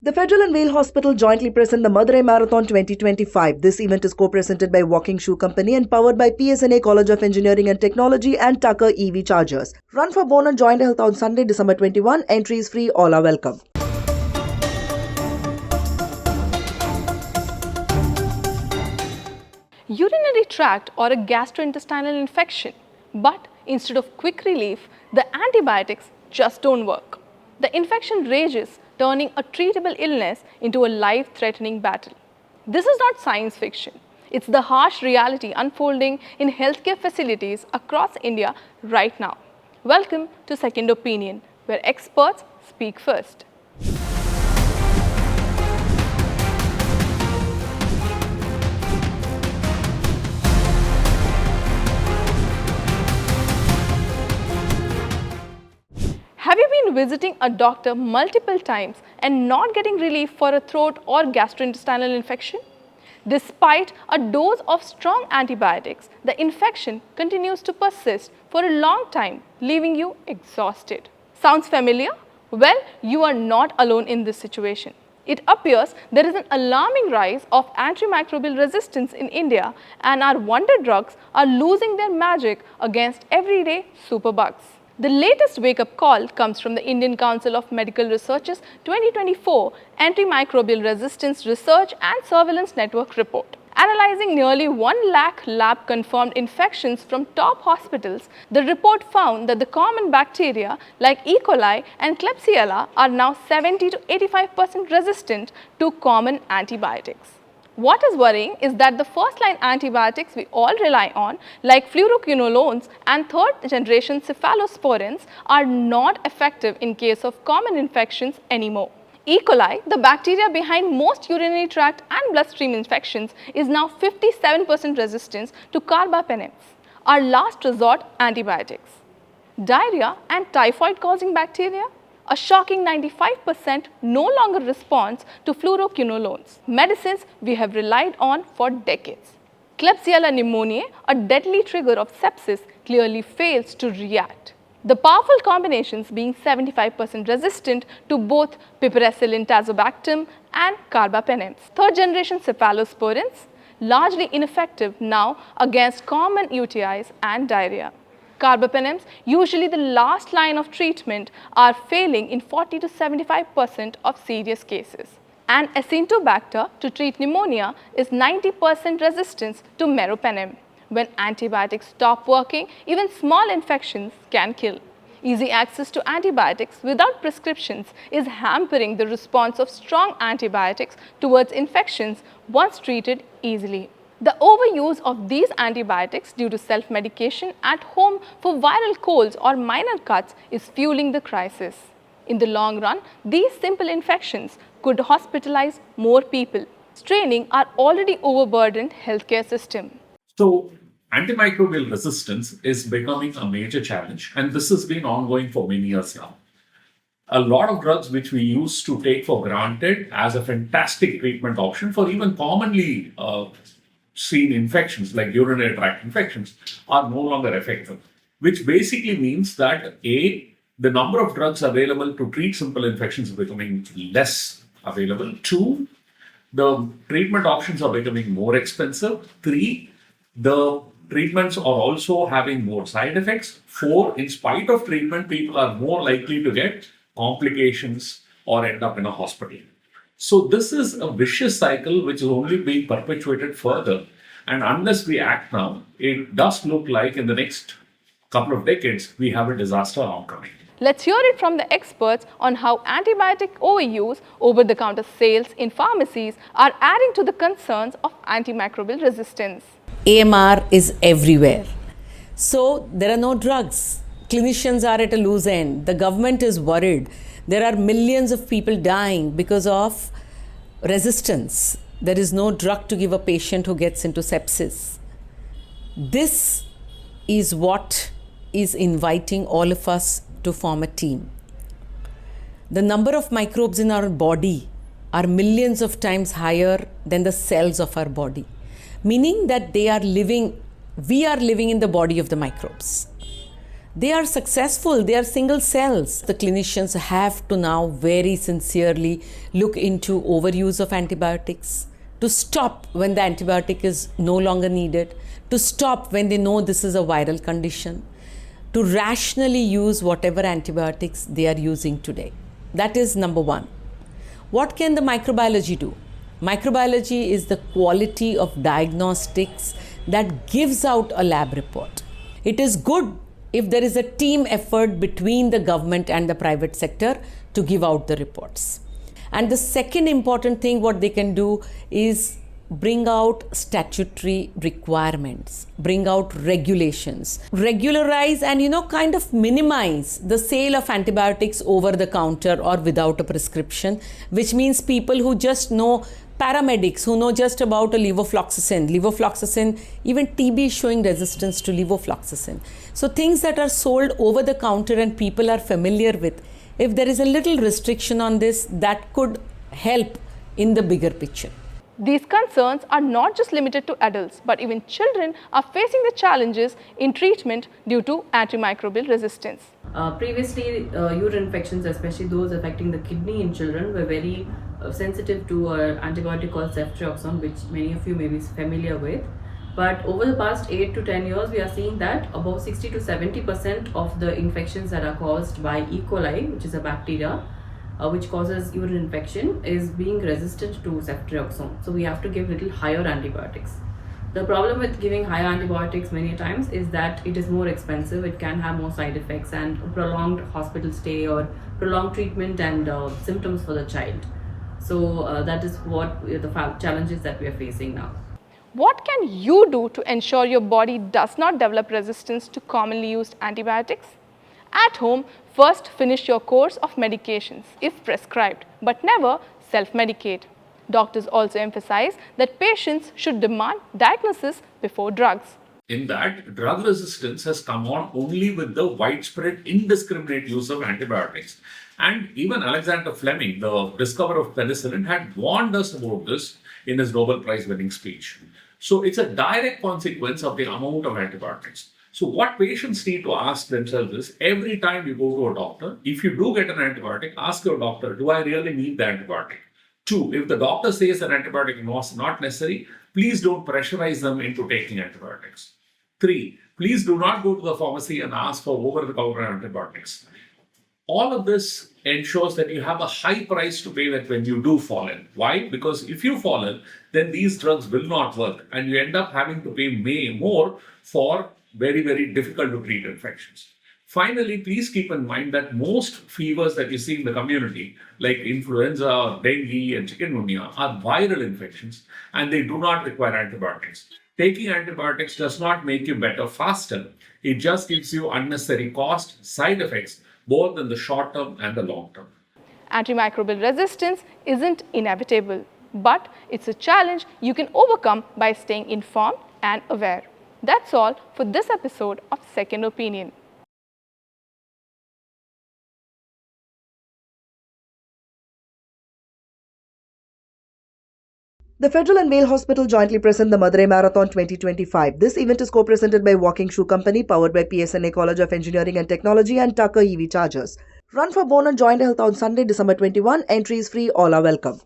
The Federal and Vale Hospital jointly present the Madurai Marathon 2025. This event is co-presented by Walking Shoe Company and powered by PSNA College of Engineering and Technology and Tucker EV Chargers. Run for Bone and Joint Health on Sunday, December 21. Entry is free. All are welcome. Urinary tract or a gastrointestinal infection. But instead of quick relief, the antibiotics just don't work. The infection rages, turning a treatable illness into a life-threatening battle. This is not science fiction. It's the harsh reality unfolding in healthcare facilities across India right now. Welcome to Second Opinion, where experts speak first. Have you been visiting a doctor multiple times and not getting relief for a throat or gastrointestinal infection? Despite a dose of strong antibiotics, the infection continues to persist for a long time, leaving you exhausted. Sounds familiar? Well, you are not alone in this situation. It appears there is an alarming rise of antimicrobial resistance in India, and our wonder drugs are losing their magic against everyday superbugs. The latest wake-up call comes from the Indian Council of Medical Research's 2024 Antimicrobial Resistance Research and Surveillance Network report. Analyzing nearly 1 lakh lab-confirmed infections from top hospitals, the report found that the common bacteria like E. coli and Klebsiella are now 70 to 85% resistant to common antibiotics. What is worrying is that the first-line antibiotics we all rely on, like fluoroquinolones and third-generation cephalosporins, are not effective in case of common infections anymore. E. coli, the bacteria behind most urinary tract and bloodstream infections, is now 57% resistant to carbapenems, our last resort antibiotics. Diarrhea and typhoid-causing bacteria? A shocking 95% no longer responds to fluoroquinolones, medicines we have relied on for decades. Klebsiella pneumoniae, a deadly trigger of sepsis, clearly fails to react. The powerful combinations being 75% resistant to both piperacillin tazobactam and carbapenems. Third-generation cephalosporins, largely ineffective now against common UTIs and diarrhea. Carbapenems, usually the last line of treatment, are failing in 40 to 75% of serious cases. And Acinetobacter, to treat pneumonia, is 90% resistance to meropenem. When antibiotics stop working, even small infections can kill. Easy access to antibiotics without prescriptions is hampering the response of strong antibiotics towards infections once treated easily. The overuse of these antibiotics due to self-medication at home for viral colds or minor cuts is fueling the crisis. In the long run, these simple infections could hospitalize more people, straining our already overburdened healthcare system. So, antimicrobial resistance is becoming a major challenge, and this has been ongoing for many years now. A lot of drugs which we used to take for granted as a fantastic treatment option for even commonly seen infections like urinary tract infections are no longer effective, which basically means that A, the number of drugs available to treat simple infections is becoming less available. 2, the treatment options are becoming more expensive. 3, the treatments are also having more side effects. 4, in spite of treatment, people are more likely to get complications or end up in a hospital. So this is a vicious cycle which is only being perpetuated further. And unless we act now, it does look like in the next couple of decades, we have a disaster oncoming. Let's hear it from the experts on how antibiotic overuse, over-the-counter sales in pharmacies are adding to the concerns of antimicrobial resistance. AMR is everywhere. So there are no drugs. Clinicians are at a loose end. The government is worried. There are millions of people dying because of resistance. There is no drug to give a patient who gets into sepsis. This is what is inviting all of us to form a team. The number of microbes in our body are millions of times higher than the cells of our body, meaning that we are living in the body of the microbes. They are successful, they are single cells. The clinicians have to now very sincerely look into overuse of antibiotics, to stop when the antibiotic is no longer needed, to stop when they know this is a viral condition, to rationally use whatever antibiotics they are using today. That is number one. What can the microbiology do? Microbiology is the quality of diagnostics that gives out a lab report. It is good if there is a team effort between the government and the private sector to give out the reports. And the second important thing what they can do is bring out statutory requirements, bring out regulations, regularize and kind of minimize the sale of antibiotics over the counter or without a prescription, which means people who just know, paramedics who know just about a levofloxacin, even TB is showing resistance to levofloxacin. So things that are sold over the counter and people are familiar with, if there is a little restriction on this, that could help in the bigger picture. These concerns are not just limited to adults, but even children are facing the challenges in treatment due to antimicrobial resistance. Previously, urine infections, especially those affecting the kidney in children, were very sensitive to an antibiotic called ceftriaxone, which many of you may be familiar with. But over the past 8 to 10 years, we are seeing that about 60 to 70% of the infections that are caused by E. coli, which is a bacteria, which causes urine infection, is being resistant to ceftriaxone. So we have to give little higher antibiotics. The problem with giving higher antibiotics many times is that it is more expensive, it can have more side effects and prolonged hospital stay or prolonged treatment and symptoms for the child. So that is what the challenges that we are facing now. What can you do to ensure your body does not develop resistance to commonly used antibiotics? At home, first finish your course of medications if prescribed, but never self-medicate. Doctors also emphasize that patients should demand diagnosis before drugs. In that, drug resistance has come on only with the widespread indiscriminate use of antibiotics. And even Alexander Fleming, the discoverer of penicillin, had warned us about this in his Nobel Prize winning speech. So it's a direct consequence of the amount of antibiotics. So what patients need to ask themselves is, every time you go to a doctor, if you do get an antibiotic, ask your doctor, do I really need the antibiotic? 2, if the doctor says an antibiotic was not necessary, please don't pressurize them into taking antibiotics. 3, please do not go to the pharmacy and ask for over-the-counter antibiotics. All of this ensures that you have a high price to pay that when you do fall in. Why? Because if you fall in, then these drugs will not work and you end up having to pay more for very, very difficult to treat infections. Finally, please keep in mind that most fevers that you see in the community, like influenza, dengue, and chikungunya, are viral infections and they do not require antibiotics. Taking antibiotics does not make you better faster. It just gives you unnecessary cost, side effects, both in the short term and the long term. Antimicrobial resistance isn't inevitable, but it's a challenge you can overcome by staying informed and aware. That's all for this episode of Second Opinion. The Federal and Vale Hospital jointly present the Madurai Marathon 2025. This event is co-presented by Walking Shoe Company, powered by PSNA College of Engineering and Technology and Tucker EV Chargers. Run for Bone and Joint Health on Sunday, December 21. Entry is free. All are welcome.